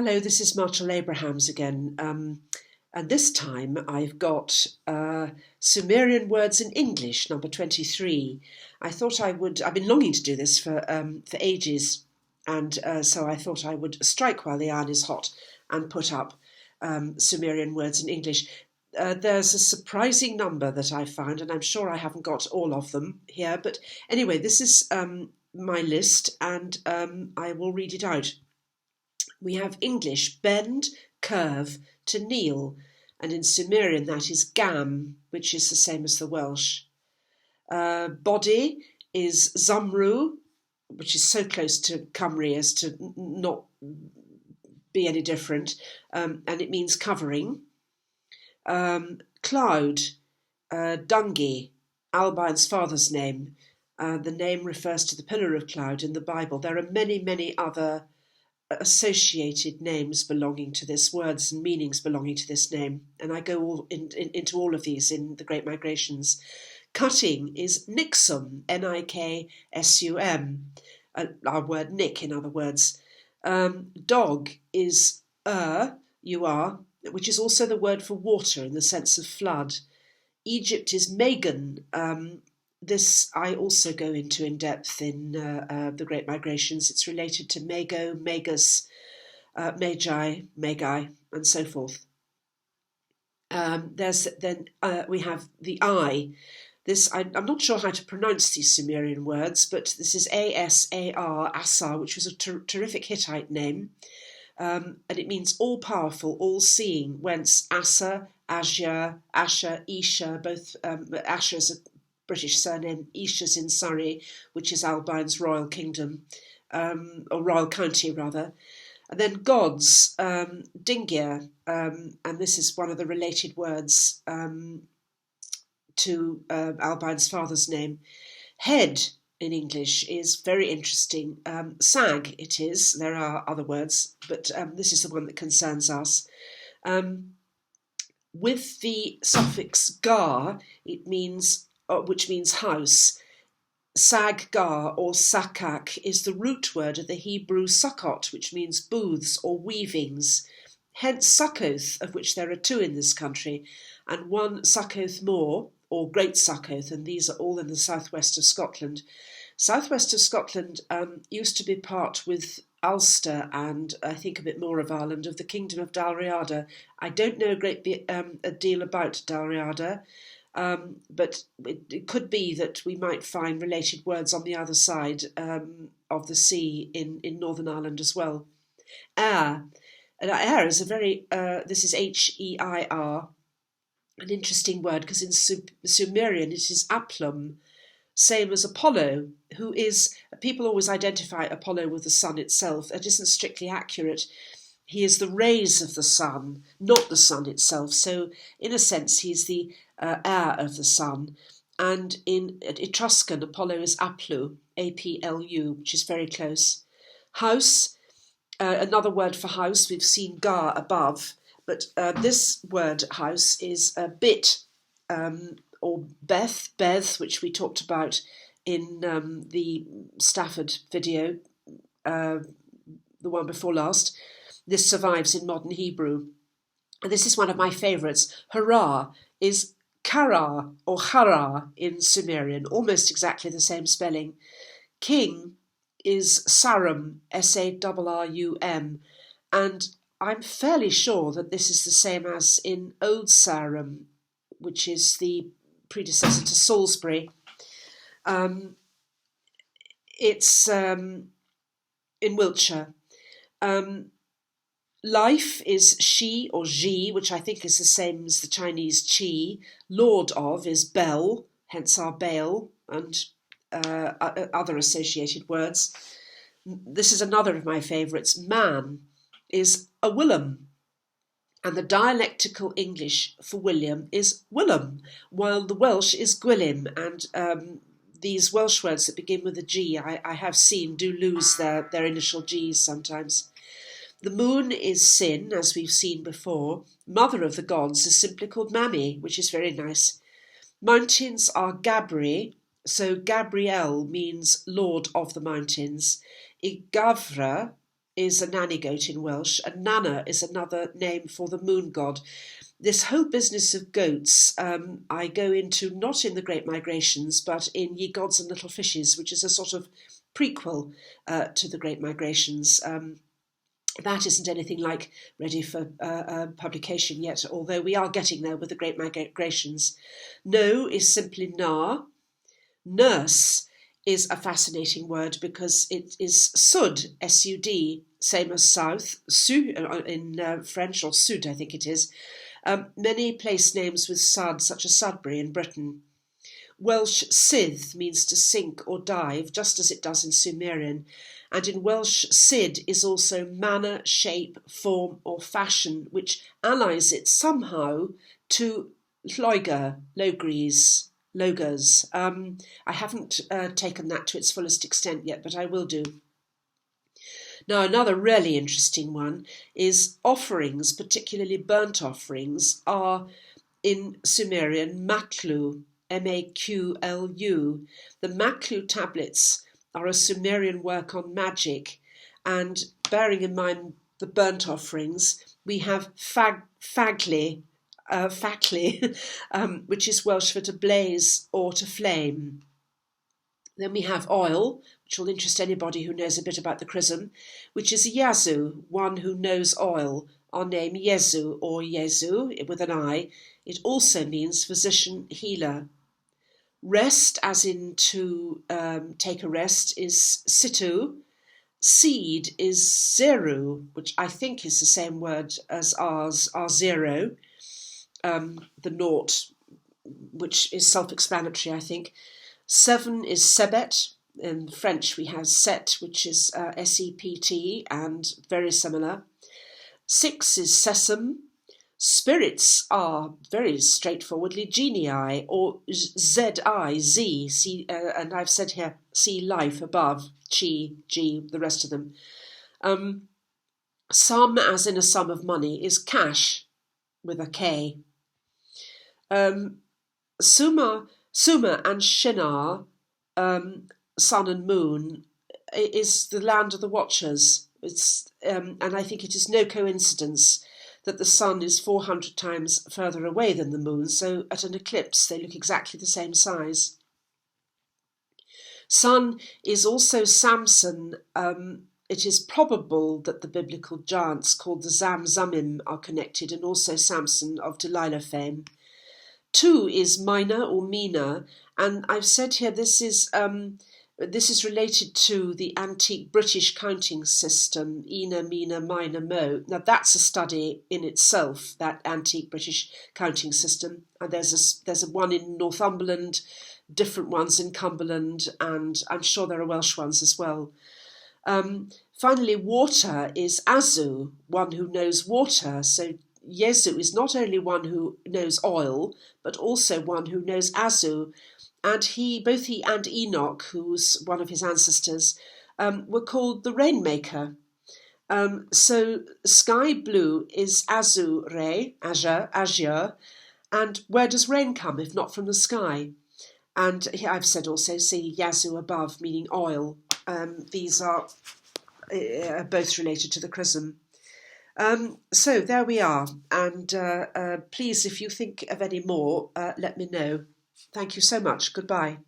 Hello, this is Marshall Abrahams again. And this time I've got Sumerian words in English, number 23. I thought I've been longing to do this for ages, and so I thought I would strike while the iron is hot and put up Sumerian words in English. There's a surprising number that I found, and I'm sure I haven't got all of them here, but anyway, this is my list, and I will read it out. We have English, bend, curve, to kneel, and in Sumerian that is gam, which is the same as the Welsh. Body is zamru, which is so close to Cymru as to not be any different, and it means covering. Cloud, Dungi, Albine's father's name. The name refers to the pillar of cloud in the Bible. There are many, many other associated names belonging to this, words and meanings belonging to this name, and I go into all of these in the Great Migrations. Cutting is niksum, Niksum, our word nick, in other words. Dog is you are, which is also the word for water in the sense of flood. Egypt is Megan. This I also go into in depth in the Great Migrations. It's related to Mago, Magus, Magi, Magi, and so forth. We have the I. I'm not sure how to pronounce these Sumerian words, but this is Asar, Asar, which was a terrific Hittite name, and it means all-powerful, all-seeing, whence Asa, Asher, Isha, both Asher's a British surname, Isha's in Surrey, which is Albine's royal kingdom, or royal county rather. And then gods, Dingir, and this is one of the related words to Albine's father's name. Head in English is very interesting. Sag it is, there are other words, but this is the one that concerns us. With the suffix gar, it means which means house. Sag-gar or sakak is the root word of the Hebrew sukkot, which means booths or weavings. Hence Sukkoth, of which there are two in this country, and one Sukkoth Moor, or Great Sukkoth, and these are all in the southwest of Scotland. Southwest of Scotland used to be part with Ulster and I think a bit more of Ireland, of the Kingdom of Dalriada. I don't know a deal about Dalriada, but it could be that we might find related words on the other side of the sea in Northern Ireland as well. Air. And air is a very, this is H-E-I-R, an interesting word because in Sumerian it is Aplum, same as Apollo, who is, people always identify Apollo with the sun itself. That isn't strictly accurate. He is the rays of the sun, not the sun itself. So in a sense, he's the heir of the sun. And in Etruscan, Apollo is Aplu, A-P-L-U, which is very close. House, another word for house, we've seen gar above, but this word house is bit, or Beth, which we talked about in the Stafford video, the one before last. This survives in modern Hebrew. And this is one of my favourites. Hurrah is kara or hara in Sumerian, almost exactly the same spelling. King is sarum, S-A-R-R-U-M, and I'm fairly sure that this is the same as in Old Sarum, which is the predecessor to Salisbury. It's in Wiltshire. Life is she or ji, which I think is the same as the Chinese chi. Lord of is Bel, hence our Baal, and other associated words. This is another of my favourites. Man is a Willem, and the dialectical English for William is Willem, while the Welsh is Gwilym, and these Welsh words that begin with a G, I have seen, do lose their initial Gs sometimes. The moon is Sin, as we've seen before. Mother of the gods is simply called Mami, which is very nice. Mountains are Gabri, so Gabriel means Lord of the Mountains. Igavra is a nanny goat in Welsh, and Nana is another name for the moon god. This whole business of goats I go into not in the Great Migrations, but in Ye Gods and Little Fishes, which is a sort of prequel to the Great Migrations. That isn't anything like ready for publication yet, although we are getting there with the Great Migrations. No is simply na. Nurse is a fascinating word because it is sud, S-U-D, same as south, su in French, or sud I think it is. Many place names with sud, such as Sudbury in Britain. Welsh sydd means to sink or dive, just as it does in Sumerian. And in Welsh, syd is also manner, shape, form or fashion, which allies it somehow to lloiger, logers. I haven't taken that to its fullest extent yet, but I will do. Now, another really interesting one is offerings, particularly burnt offerings, are in Sumerian maklu, M-A-Q-L-U. The maklu tablets are a Sumerian work on magic, and bearing in mind the burnt offerings, we have fagli, which is Welsh for to blaze or to flame. Then we have oil, which will interest anybody who knows a bit about the chrism, which is Yazoo, one who knows oil. Our name Yezu, or Yezu with an I. It also means physician, healer. Rest, as in to take a rest, is situ. Seed is zeru, which I think is the same word as ours, our zero. The naught, which is self-explanatory, I think. 7 is sebet. In French we have set, which is S-E-P-T, and very similar. 6 is sesame. Spirits are very straightforwardly genii, or Z-I, Z, and I've said here, see life above, chi, G, the rest of them. Sum, as in a sum of money, is cash, with a K. Sumer and Shinar, sun and moon, is the land of the watchers. And I think it is no coincidence that the sun is 400 times further away than the moon, so at an eclipse they look exactly the same size. Sun is also Samson. It is probable that the biblical giants called the Zamzumim are connected, and also Samson of Delilah fame. 2 is Mina or Mina, and I've said here this is related to the antique British counting system, Ina, Mina, Mina, Mo. Now that's a study in itself, that antique British counting system, and there's a one in Northumberland, different ones in Cumberland, and I'm sure there are Welsh ones as well. Finally, water is Azu, one who knows water, so Yezu is not only one who knows oil, but also one who knows Azu. And both he and Enoch, who was one of his ancestors, were called the Rainmaker. So sky blue is azure, and where does rain come if not from the sky? And here I've said also, see Yazoo above, meaning oil. These are both related to the chrism. So there we are, and please, if you think of any more, let me know. Thank you so much. Goodbye.